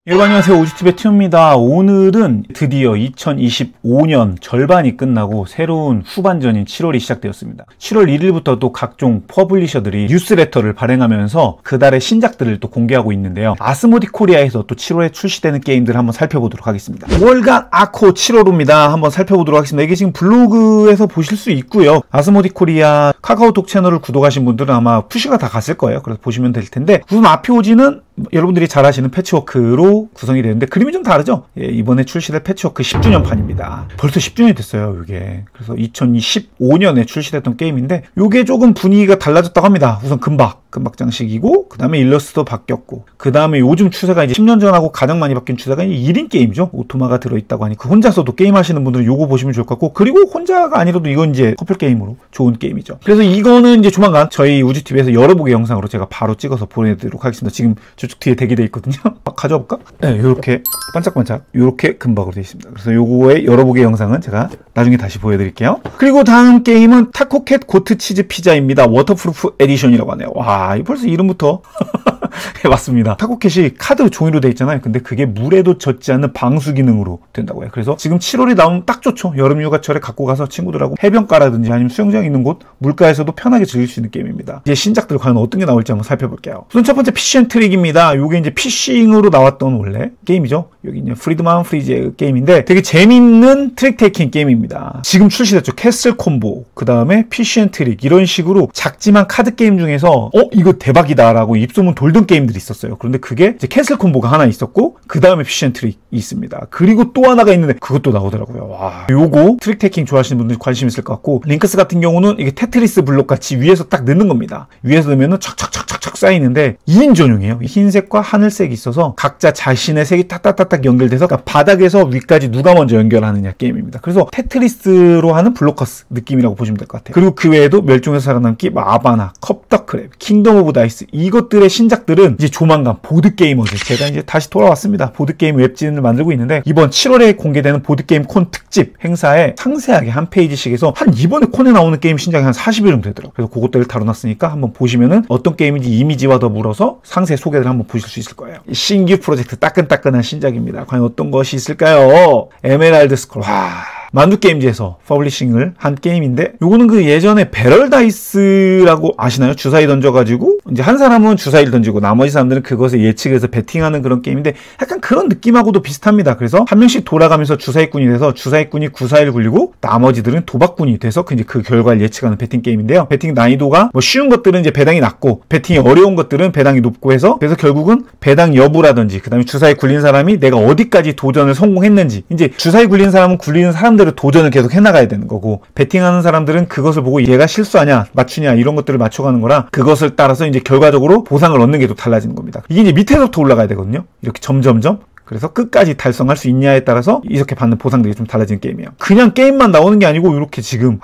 여러분 안녕하세요, 오지TV의 티오입니다. 오늘은 드디어 2025년 절반이 끝나고 새로운 후반전인 7월이 시작되었습니다. 7월 1일부터 또 각종 퍼블리셔들이 뉴스레터를 발행하면서 그달의 신작들을 또 공개하고 있는데요. 아스모디 코리아에서 또 7월에 출시되는 게임들을 한번 살펴보도록 하겠습니다. 5월간 아코 7월호입니다. 한번 살펴보도록 하겠습니다. 이게 지금 블로그에서 보실 수 있고요. 아스모디 코리아 카카오톡 채널을 구독하신 분들은 아마 푸시가 다 갔을 거예요. 그래서 보시면 될 텐데, 우선 아피오지는 여러분들이 잘 아시는 패치워크로 구성이 되는데 그림이 좀 다르죠? 예, 이번에 출시될 패치워크 10주년판입니다. 벌써 10주년이 됐어요, 이게. 그래서 2015년에 출시됐던 게임인데 이게 조금 분위기가 달라졌다고 합니다. 우선 금박 장식이고, 그 다음에 일러스트도 바뀌었고, 그 다음에 요즘 추세가 이제 10년 전하고 가장 많이 바뀐 추세가 1인 게임이죠. 오토마가 들어있다고 하니까 혼자서도 게임 하시는 분들은 요거 보시면 좋을 것 같고, 그리고 혼자가 아니라도 이건 이제 커플 게임으로 좋은 게임이죠. 그래서 이거는 이제 조만간 저희 우지TV에서 열어보기 영상으로 제가 바로 찍어서 보내드리도록 하겠습니다. 지금 저쪽 뒤에 대기되어 있거든요. 가져와 볼까? 네, 요렇게 반짝반짝 요렇게 금박으로 되어 있습니다. 그래서 요거의 열어보기 영상은 제가 나중에 다시 보여드릴게요. 그리고 다음 게임은 타코캣 고트 치즈 피자입니다. 워터프루프 에디션이라고 하네요. 와, 벌써 이름부터 해봤습니다. 타코캣이 카드 종이로 되어 있잖아요. 근데 그게 물에도 젖지 않는 방수 기능으로 된다고 해요. 그래서 지금 7월이 나오면 딱 좋죠. 여름 휴가철에 갖고 가서 친구들하고 해변가라든지 아니면 수영장 있는 곳, 물가에서도 편하게 즐길 수 있는 게임입니다. 이제 신작들 과연 어떤 게 나올지 한번 살펴볼게요. 우선 첫 번째 피쉬 앤 트릭입니다. 요게 이제 피싱으로 나왔던 원래 게임이죠. 여기 이제 프리드만 프리즈의 게임인데 되게 재밌는 트릭 테이킹 게임입니다. 지금 출시됐죠. 캐슬 콤보, 그 다음에 피쉬 앤 트릭, 이런 식으로 작지만 카드 게임 중에서 이거 대박이다 라고 입소문 돌던 게임들이 있었어요. 그런데 그게 이제 캐슬 콤보가 하나 있었고, 그 다음에 피쉬 앤 트릭이 있습니다. 그리고 또 하나가 있는데 그것도 나오더라고요. 와, 요거 트릭 테이킹 좋아하시는 분들 관심 있을 것 같고, 링크스 같은 경우는 이게 테트리스 블록 같이 위에서 딱 넣는 겁니다. 위에서 넣으면은 착착착착착 쌓이는데 2인 전용이에요. 흰색과 하늘색이 있어서 각자 자신의 색이 딱딱딱딱 연결돼서, 그러니까 바닥에서 위까지 누가 먼저 연결하느냐 게임입니다. 그래서 테트리스로 하는 블록커스 느낌이라고 보시면 될 것 같아요. 그리고 그 외에도 멸종에서 살아남기, 아바나, 컵더크랩, 킹덤 오브 다이스, 이것들의 신작들은 이제 조만간 보드게이머즈, 제가 이제 다시 돌아왔습니다. 보드게임 웹진을 만들고 있는데 이번 7월에 공개되는 보드게임 콘 특집 행사에 상세하게 한 페이지씩 해서 한 이번에 콘에 나오는 게임 신작이 한 40일 정도 되더라고요. 그래서 그것들을 다뤄놨으니까 한번 보시면은 어떤 게임인지 이미지와 더불어서 상세 소개를 한번 보실 수 있을 거예요. 신규 프로젝트 따끈따끈한 신작입니다. 과연 어떤 것이 있을까요? 에메랄드 스크롤. 만두게임즈에서 퍼블리싱을 한 게임인데, 요거는 그 예전에 배럴다이스라고 아시나요? 주사위 던져가지고 이제 한 사람은 주사위를 던지고 나머지 사람들은 그것을 예측해서 배팅하는 그런 게임인데, 약간 그런 느낌하고도 비슷합니다. 그래서 한 명씩 돌아가면서 주사위꾼이 돼서 주사위꾼이 구사위를 굴리고 나머지들은 도박꾼이 돼서 이제 그 결과를 예측하는 배팅 게임인데요. 배팅 난이도가 뭐 쉬운 것들은 이제 배당이 낮고, 배팅이 어려운 것들은 배당이 높고 해서, 그래서 결국은 배당 여부라든지, 그 다음에 주사위 굴린 사람이 내가 어디까지 도전을 성공했는지, 이제 주사위 굴린 사람은 굴리는 사람대로 도전을 계속 해나가야 되는 거고, 배팅하는 사람들은 그것을 보고 얘가 실수하냐 맞추냐 이런 것들을 맞춰가는 거라, 그것을 따라서 이제 결과적으로 보상을 얻는 게 또 달라지는 겁니다. 이게 이제 밑에서부터 올라가야 되거든요. 이렇게 점점점. 그래서 끝까지 달성할 수 있냐에 따라서 이렇게 받는 보상들이 좀 달라지는 게임이에요. 그냥 게임만 나오는 게 아니고 이렇게 지금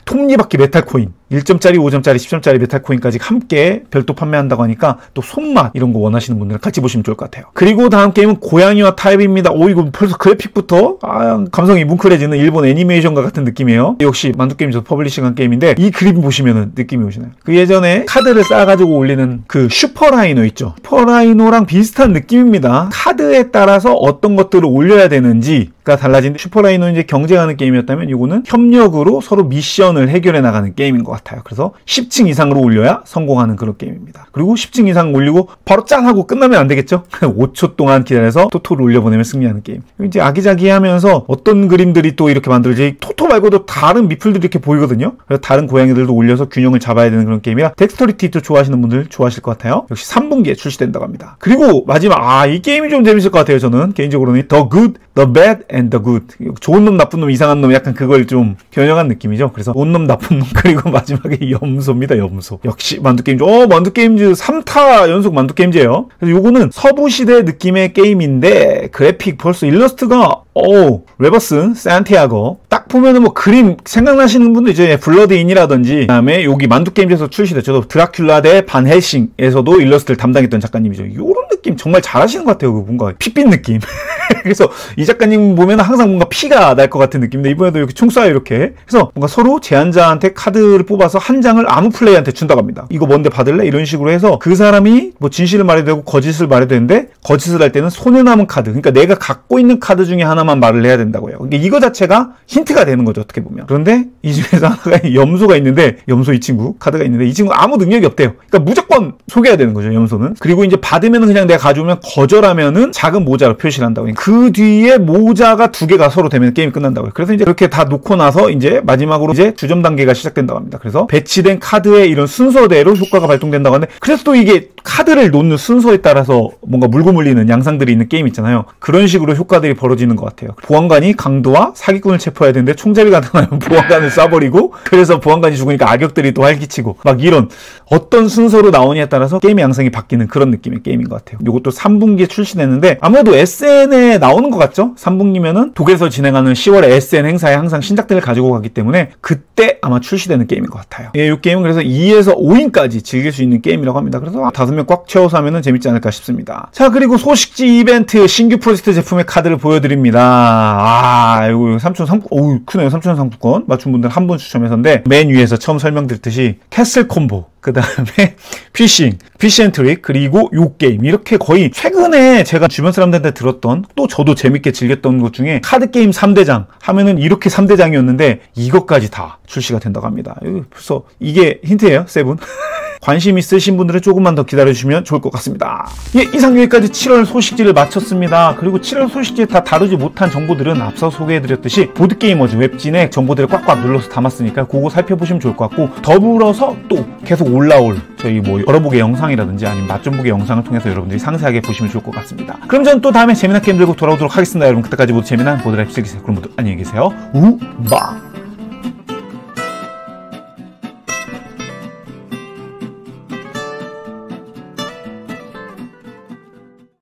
톱니바퀴 메탈코인 1점짜리, 5점짜리, 10점짜리 메탈코인까지 함께 별도 판매한다고 하니까 또 손맛 이런 거 원하시는 분들은 같이 보시면 좋을 것 같아요. 그리고 다음 게임은 고양이와 타입입니다. 이거 벌써 그래픽부터 감성이 뭉클해지는 일본 애니메이션과 같은 느낌이에요. 역시 만두게임에서 퍼블리싱한 게임인데, 이 그림 보시면은 느낌이 오시나요? 그 예전에 카드를 쌓아가지고 올리는 그 슈퍼라이노 있죠? 슈퍼라이노랑 비슷한 느낌입니다. 카드에 따라서 어떤 것들을 올려야 되는지가 달라진, 슈퍼라이노는 이제 경쟁하는 게임이었다면 이거는 협력으로 서로 미션을 해결해 나가는 게임인 것 같아요. 그래서 10층 이상으로 올려야 성공하는 그런 게임입니다. 그리고 10층 이상 올리고 바로 짠 하고 끝나면 안 되겠죠? 5초 동안 기다려서 토토를 올려보내면 승리하는 게임. 이제 아기자기하면서 어떤 그림들이 또 이렇게 만들어지, 토토 말고도 다른 미플들이 이렇게 보이거든요. 그래서 다른 고양이들도 올려서 균형을 잡아야 되는 그런 게임이라 덱스터리티도 좋아하시는 분들 좋아하실 것 같아요. 역시 3분기에 출시된다고 합니다. 그리고 마지막 이 게임이 좀 재밌을 것 같아요. 저는 개인적으로는 The Good, The Bad and The Good, 좋은 놈, 나쁜 놈, 이상한 놈, 약간 그걸 좀 변형한 느낌이죠. 그래서 온 놈, 나쁜 놈, 그리고 마지막에 염소입니다. 염소. 역시 만두게임즈. 만두게임즈 3타 연속 만두게임즈예요. 그래서 요거는 서부시대 느낌의 게임인데, 그래픽 벌써 일러스트가 레버슨, 산티아고. 딱 보면은 뭐 그림 생각나시는 분들 이제 블러드인이라든지, 그 다음에 여기 만두게임즈에서 출시됐죠. 드라큘라 대 반 헬싱에서도 일러스트를 담당했던 작가님이죠. 요런 느낌 정말 잘하시는 것 같아요. 뭔가 핏빛 느낌. 그래서 이 작가님 보면 항상 뭔가 피가 날 것 같은 느낌인데 이번에도 이렇게 총 쏴요 이렇게. 그래서 뭔가 서로 제안자한테 카드를 뽑아서 한 장을 아무 플레이한테 준다고 합니다. 이거 뭔데 받을래? 이런 식으로 해서 그 사람이 뭐 진실을 말해도 되고 거짓을 말해도 되는데 거짓을 할 때는 손에 남은 카드, 그러니까 내가 갖고 있는 카드 중에 하나만 말을 해야 된다고 해요. 그러니까 이거 자체가 힌트가 되는 거죠, 어떻게 보면. 그런데 이 중에서 하나가 염소가 있는데, 염소 이 친구 카드가 있는데 이 친구 아무 능력이 없대요. 그러니까 무조건 속여야 되는 거죠, 염소는. 그리고 이제 받으면 그냥 내가 가져오면, 거절하면은 작은 모자로 표시를 한다고 해요. 그 뒤에 모자가 두 개가 서로 되면 게임이 끝난다고 해요. 그래서 이제 그렇게 다 놓고 나서 이제 마지막으로 이제 주점 단계가 시작된다고 합니다. 그래서 배치된 카드의 이런 순서대로 효과가 발동된다고 하는데, 그래서 또 이게 카드를 놓는 순서에 따라서 뭔가 물고 물리는 양상들이 있는 게임 있잖아요. 그런 식으로 효과들이 벌어지는 것 같아요. 보안관이 강도와 사기꾼을 체포해야 되는데 총잡이가 나타나면 보안관을 쏴버리고, 그래서 보안관이 죽으니까 악역들이 또 활기치고, 막 이런 어떤 순서로 나오냐에 따라서 게임의 양상이 바뀌는 그런 느낌의 게임인 것 같아요. 이것도 3분기에 출시됐는데 아무래도 SN에 나오는 것 같죠? 3분기면은 독일에서 진행하는 10월에 SN 행사에 항상 신작들을 가지고 가기 때문에 그때 아마 출시되는 게임인 것 같아요. 이 게임은 그래서 2에서 5인까지 즐길 수 있는 게임이라고 합니다. 그래서 5명 꽉 채워서 하면은 재밌지 않을까 싶습니다. 자, 그리고 소식지 이벤트 신규 프로젝트 제품의 카드를 보여드립니다. 이거 삼촌 상품권, 어우, 크네요. 삼촌 상품권 맞춘 분들 한 분 추첨해서인데, 맨 위에서 처음 설명드렸듯이 캐슬 콤보, 그 다음에 피싱 앤 트릭, 그리고 요 게임, 이렇게 거의 최근에 제가 주변 사람들한테 들었던, 또 저도 재밌게 즐겼던 것 중에 카드 게임 3대장 하면은 이렇게 3대장이었는데 이것까지 다 출시가 된다고 합니다. 벌써 이게 힌트예요, 세븐. 관심 있으신 분들은 조금만 더 기다려주시면 좋을 것 같습니다. 예, 이상 여기까지 7월 소식지를 마쳤습니다. 그리고 7월 소식지에 다 다루지 못한 정보들은 앞서 소개해드렸듯이 보드게이머즈 웹진에 정보들을 꽉꽉 눌러서 담았으니까 그거 살펴보시면 좋을 것 같고, 더불어서 또 계속 올라올 저희 뭐 열어보기 영상이라든지 아니면 맛좀 보기 영상을 통해서 여러분들이 상세하게 보시면 좋을 것 같습니다. 그럼 저는 또 다음에 재미난 게임 들고 돌아오도록 하겠습니다. 여러분 그때까지 모두 재미난 보드라이프 즐기세요. 그럼 모두 안녕히 계세요. 우바.